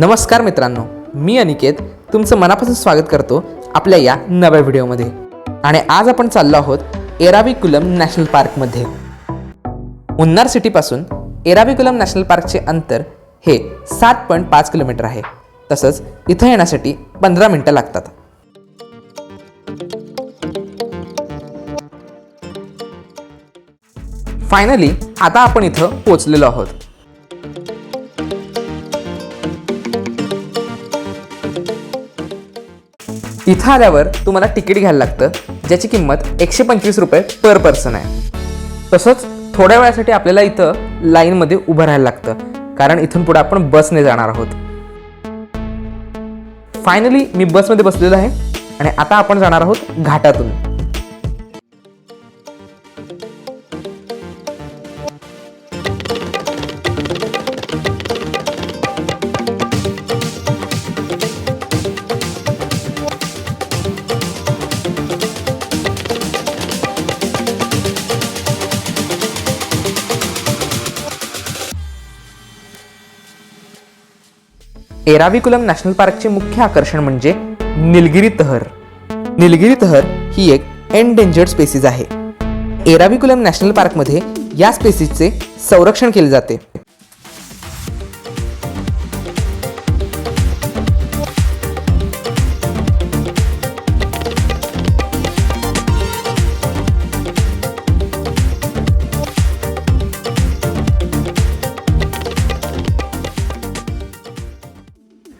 नमस्कार मित्रांनो, मी अनिकेत तुमचं मनापासून स्वागत करतो आपल्या या नव्या व्हिडिओमध्ये. आणि आज आपण चाललो आहोत एराविकुलम नॅशनल पार्कमध्ये. मुन्नार सिटीपासून एराविकुलम नॅशनल पार्कचे अंतर हे 7.5 किलोमीटर आहे. तसंच इथं येण्यासाठी 15 मिनिटं लागतात. फायनली आता आपण इथं पोहोचलेलो आहोत. इथं आल्यावर तुम्हाला तिकीट घ्यायला लागतं, ज्याची किंमत 125 रुपये पर पर्सन आहे. तसंच थोड्या वेळासाठी आपल्याला इथं लाईनमध्ये उभं राहायला लागतं, कारण इथून पुढे आपण बसने जाणार आहोत. फायनली मी बसमध्ये बसलेलो आहे आणि आता आपण जाणार आहोत घाटातून. एराविकुलम नॅशनल पार्कचे मुख्य आकर्षण म्हणजे निलगिरी तहर. निलगिरी तहर ही एक एंडेंजर्ड स्पेसीज आहे. एराविकुलम नॅशनल पार्कमध्ये या स्पेसीजचे संरक्षण केले जाते.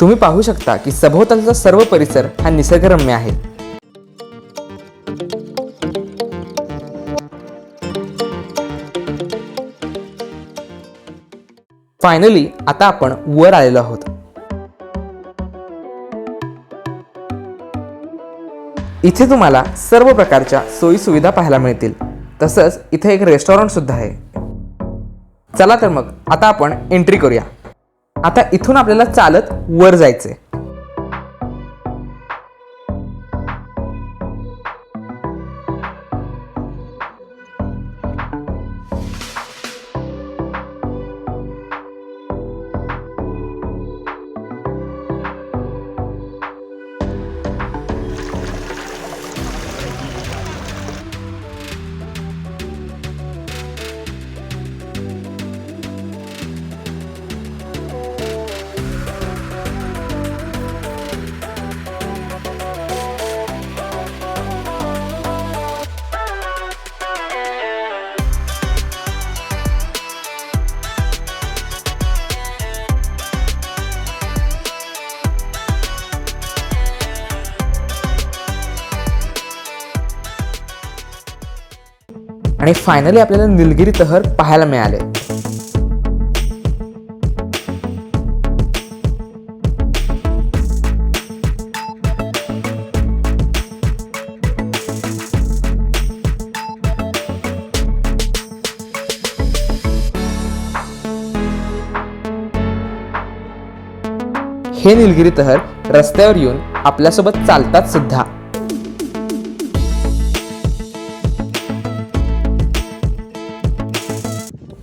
तुम्ही पाहू शकता की सभोवतालचा सर्व परिसर हा निसर्गरम्य आहे. फायनली आता आपण वर आलेलो आहोत. इथे तुम्हाला सर्व प्रकारच्या सोयी सुविधा पाहायला मिळतील. तसंच इथे एक रेस्टॉरंट सुद्धा आहे. चला तर मग आता आपण एंट्री करूया. आता इथून आपल्याला चालत वर जायचंय. आणि फायनली आपल्याला निलगिरी तहर पाहायला मिळाले. हे निलगिरी तहर रस्त्यावर येऊन आपल्यासोबत चालतात सुद्धा.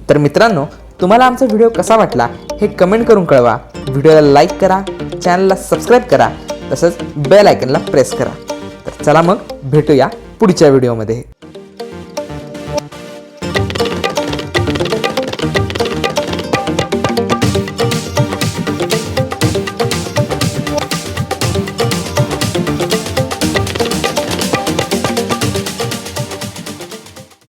तर मित्रांनो, तुम्हाला आमचा व्हिडिओ कसा वाटला हे कमेंट करून कळवा. व्हिडिओला लाईक करा, चॅनलला सबस्क्राईब करा, तसंच बेल आयकनला प्रेस करा. तर चला मग भेटूया पुढच्या व्हिडिओमध्ये.